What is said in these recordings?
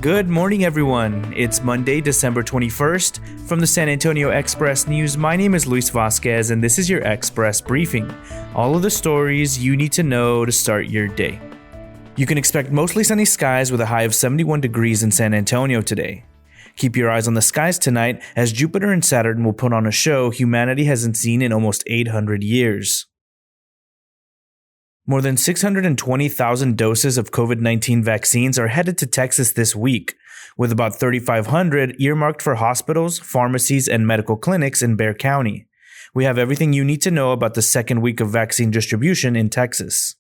Good morning, everyone. It's Monday, December 21st. From the San Antonio Express News, my name is Luis Vasquez, and this is your Express Briefing. All of the stories you need to know to start your day. You can expect mostly sunny skies with a high of 71 degrees in San Antonio today. Keep your eyes on the skies tonight, as Jupiter and Saturn will put on a show humanity hasn't seen in almost 800 years. More than 620,000 doses of COVID-19 vaccines are headed to Texas this week, with about 3,500 earmarked for hospitals, pharmacies, and medical clinics in Bexar County. We have everything you need to know about the second week of vaccine distribution in Texas.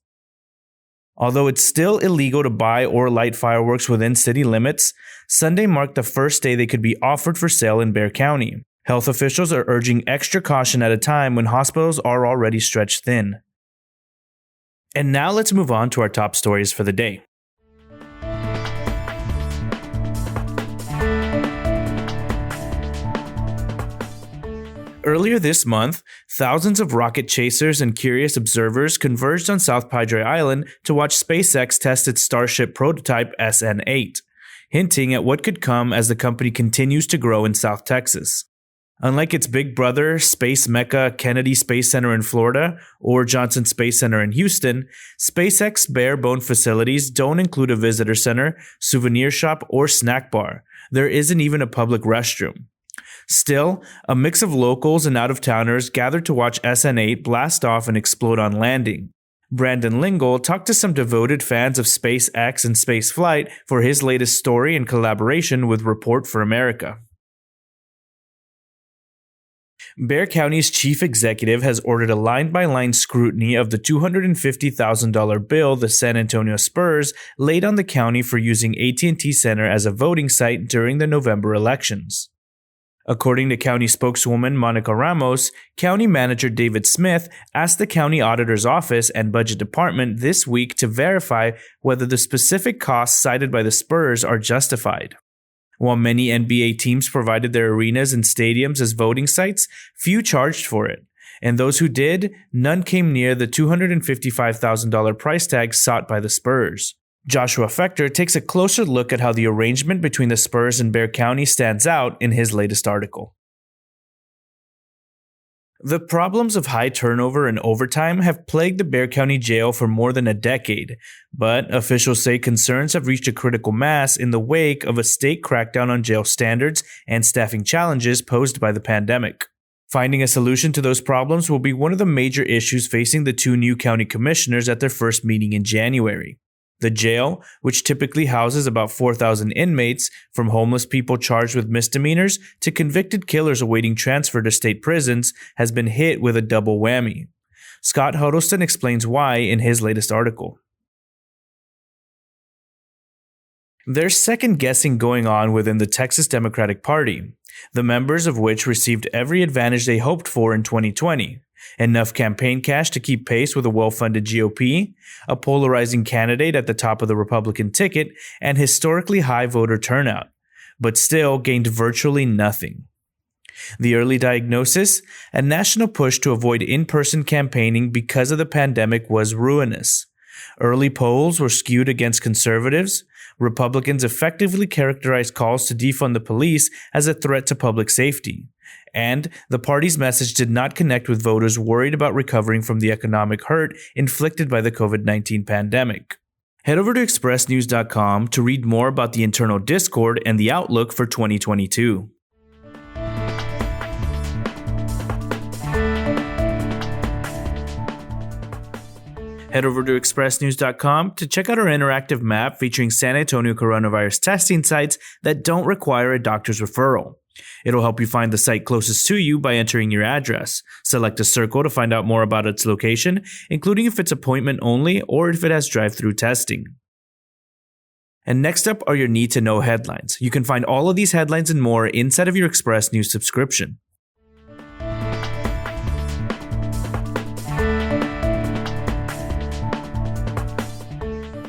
Although it's still illegal to buy or light fireworks within city limits, Sunday marked the first day they could be offered for sale in Bexar County. Health officials are urging extra caution at a time when hospitals are already stretched thin. And now let's move on to our top stories for the day. Earlier this month, thousands of rocket chasers and curious observers converged on South Padre Island to watch SpaceX test its Starship prototype SN8, hinting at what could come as the company continues to grow in South Texas. Unlike its big brother, Space Mecca Kennedy Space Center in Florida or Johnson Space Center in Houston, SpaceX bare-bone facilities don't include a visitor center, souvenir shop, or snack bar. There isn't even a public restroom. Still, a mix of locals and out-of-towners gathered to watch SN8 blast off and explode on landing. Brandon Lingle talked to some devoted fans of SpaceX and spaceflight for his latest story in collaboration with Report for America. Bexar County's chief executive has ordered a line-by-line scrutiny of the $250,000 bill the San Antonio Spurs laid on the county for using AT&T Center as a voting site during the November elections. According to county spokeswoman Monica Ramos, County Manager David Smith asked the county auditor's office and budget department this week to verify whether the specific costs cited by the Spurs are justified. While many NBA teams provided their arenas and stadiums as voting sites, few charged for it. And those who did, none came near the $255,000 price tag sought by the Spurs. Joshua Fechter takes a closer look at how the arrangement between the Spurs and Bexar County stands out in his latest article. The problems of high turnover and overtime have plagued the Bexar County Jail for more than a decade, but officials say concerns have reached a critical mass in the wake of a state crackdown on jail standards and staffing challenges posed by the pandemic. Finding a solution to those problems will be one of the major issues facing the two new county commissioners at their first meeting in January. The jail, which typically houses about 4,000 inmates, from homeless people charged with misdemeanors to convicted killers awaiting transfer to state prisons, has been hit with a double whammy. Scott Huddleston explains why in his latest article. There's second-guessing going on within the Texas Democratic Party, the members of which received every advantage they hoped for in 2020. Enough campaign cash to keep pace with a well-funded GOP, a polarizing candidate at the top of the Republican ticket, and historically high voter turnout, but still gained virtually nothing. The early diagnosis, a national push to avoid in-person campaigning because of the pandemic, was ruinous. Early polls were skewed against conservatives. Republicans effectively characterized calls to defund the police as a threat to public safety. And the party's message did not connect with voters worried about recovering from the economic hurt inflicted by the COVID-19 pandemic. Head over to expressnews.com to read more about the internal discord and the outlook for 2022. Head over to expressnews.com to check out our interactive map featuring San Antonio coronavirus testing sites that don't require a doctor's referral. It'll help you find the site closest to you by entering your address. Select a circle to find out more about its location, including if it's appointment only or if it has drive-through testing. And next up are your need-to-know headlines. You can find all of these headlines and more inside of your Express News subscription.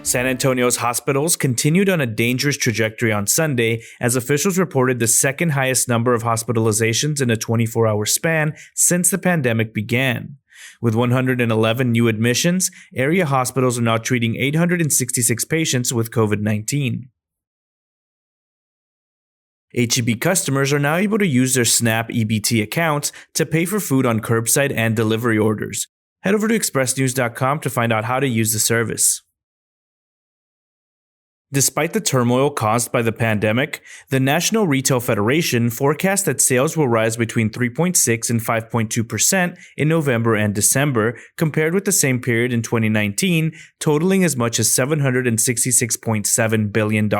San Antonio's hospitals continued on a dangerous trajectory on Sunday as officials reported the second highest number of hospitalizations in a 24-hour span since the pandemic began. With 111 new admissions, area hospitals are now treating 866 patients with COVID-19. H-E-B customers are now able to use their SNAP EBT accounts to pay for food on curbside and delivery orders. Head over to expressnews.com to find out how to use the service. Despite the turmoil caused by the pandemic, the National Retail Federation forecasts that sales will rise between 3.6 and 5.2% in November and December, compared with the same period in 2019, totaling as much as $766.7 billion.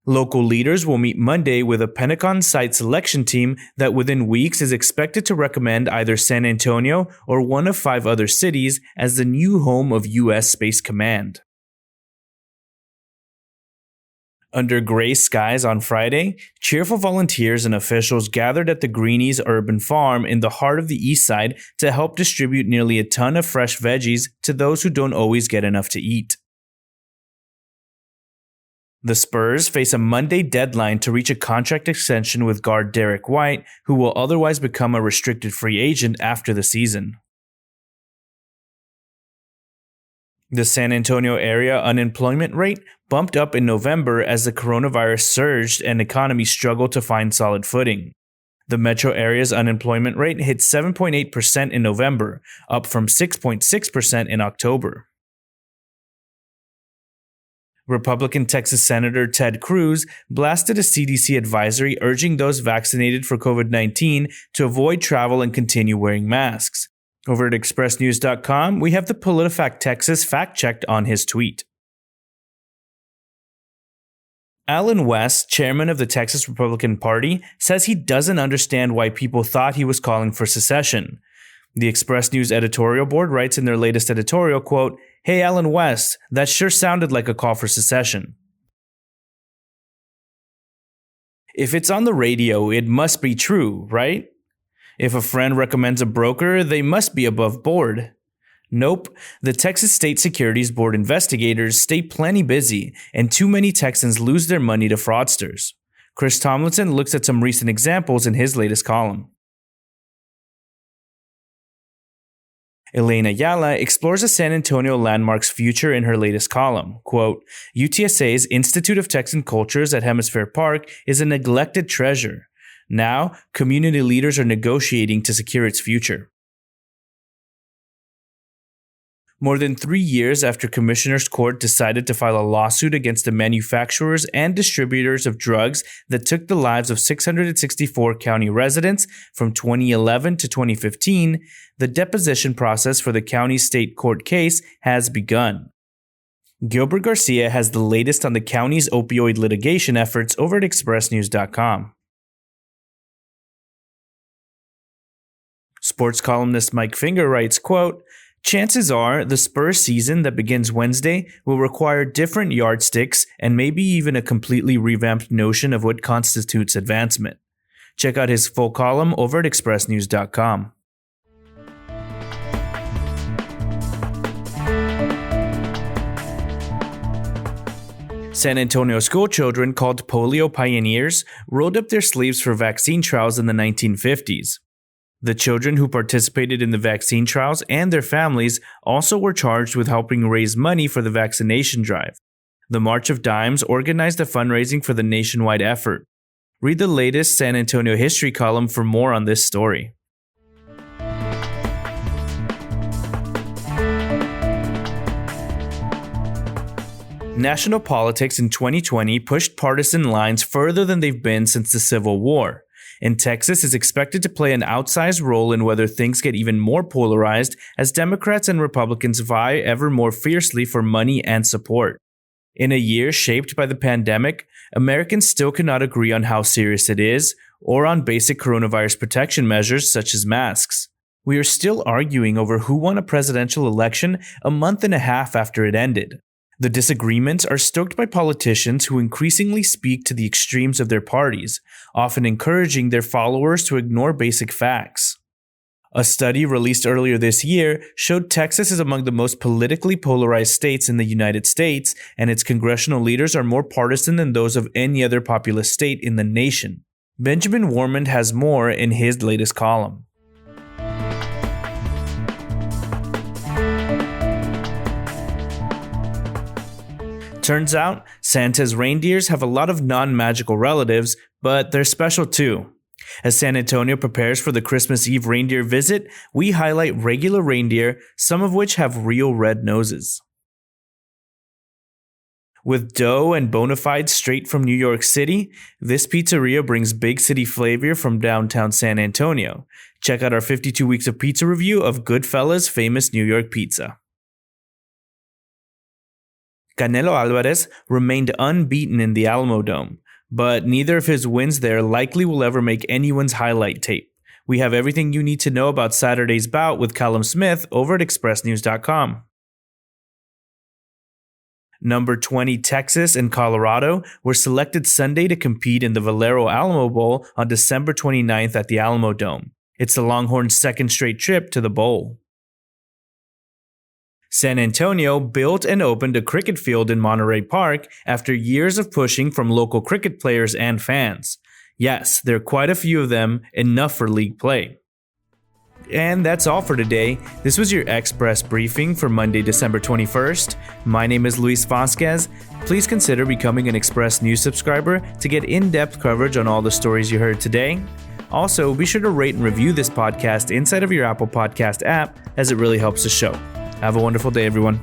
Local leaders will meet Monday with a Pentagon site selection team that within weeks is expected to recommend either San Antonio or one of 5 other cities as the new home of U.S. Space Command. Under gray skies on Friday, cheerful volunteers and officials gathered at the Greenies Urban Farm in the heart of the East Side to help distribute nearly a ton of fresh veggies to those who don't always get enough to eat. The Spurs face a Monday deadline to reach a contract extension with guard Derek White, who will otherwise become a restricted free agent after the season. The San Antonio area unemployment rate bumped up in November as the coronavirus surged and economy struggled to find solid footing. The metro area's unemployment rate hit 7.8% in November, up from 6.6% in October. Republican Texas Senator Ted Cruz blasted a CDC advisory urging those vaccinated for COVID-19 to avoid travel and continue wearing masks. Over at expressnews.com, we have the PolitiFact Texas fact-checked on his tweet. Alan West, chairman of the Texas Republican Party, says he doesn't understand why people thought he was calling for secession. The Express News editorial board writes in their latest editorial, quote, "Hey, Alan West, that sure sounded like a call for secession. If it's on the radio, it must be true, right? If a friend recommends a broker, they must be above board. Nope, the Texas State Securities Board investigators stay plenty busy, and too many Texans lose their money to fraudsters." Chris Tomlinson looks at some recent examples in his latest column. Elena Ayala explores a San Antonio landmark's future in her latest column. Quote, "UTSA's Institute of Texan Cultures at Hemisphere Park is a neglected treasure. Now, community leaders are negotiating to secure its future." More than 3 years after Commissioner's Court decided to file a lawsuit against the manufacturers and distributors of drugs that took the lives of 664 county residents from 2011 to 2015, the deposition process for the county state court case has begun. Gilbert Garcia has the latest on the county's opioid litigation efforts over at expressnews.com. Sports columnist Mike Finger writes, quote, "Chances are the Spurs season that begins Wednesday will require different yardsticks and maybe even a completely revamped notion of what constitutes advancement." Check out his full column over at expressnews.com. San Antonio schoolchildren called polio pioneers rolled up their sleeves for vaccine trials in the 1950s. The children who participated in the vaccine trials and their families also were charged with helping raise money for the vaccination drive. The March of Dimes organized a fundraising for the nationwide effort. Read the latest San Antonio history column for more on this story. National politics in 2020 pushed partisan lines further than they've been since the Civil War. And Texas is expected to play an outsized role in whether things get even more polarized as Democrats and Republicans vie ever more fiercely for money and support. In a year shaped by the pandemic, Americans still cannot agree on how serious it is or on basic coronavirus protection measures such as masks. We are still arguing over who won a presidential election a month and a half after it ended. The disagreements are stoked by politicians who increasingly speak to the extremes of their parties, often encouraging their followers to ignore basic facts. A study released earlier this year showed Texas is among the most politically polarized states in the United States, and its congressional leaders are more partisan than those of any other populous state in the nation. Benjamin Warmond has more in his latest column. Turns out, Santa's reindeers have a lot of non-magical relatives, but they're special too. As San Antonio prepares for the Christmas Eve reindeer visit, we highlight regular reindeer, some of which have real red noses. With dough and bona fides straight from New York City, this pizzeria brings big city flavor from downtown San Antonio. Check out our 52 Weeks of Pizza review of Goodfellas' famous New York pizza. Canelo Alvarez remained unbeaten in the Alamodome, but neither of his wins there likely will ever make anyone's highlight tape. We have everything you need to know about Saturday's bout with Callum Smith over at expressnews.com. Number 20 Texas and Colorado were selected Sunday to compete in the Valero Alamo Bowl on December 29th at the Alamodome. It's the Longhorns' second straight trip to the bowl. San Antonio built and opened a cricket field in Monterey Park after years of pushing from local cricket players and fans. Yes, there are quite a few of them, enough for league play. And that's all for today. This was your Express briefing for Monday, December 21st. My name is Luis Vasquez. Please consider becoming an Express News subscriber to get in-depth coverage on all the stories you heard today. Also, be sure to rate and review this podcast inside of your Apple Podcast app, as it really helps the show. Have a wonderful day, everyone.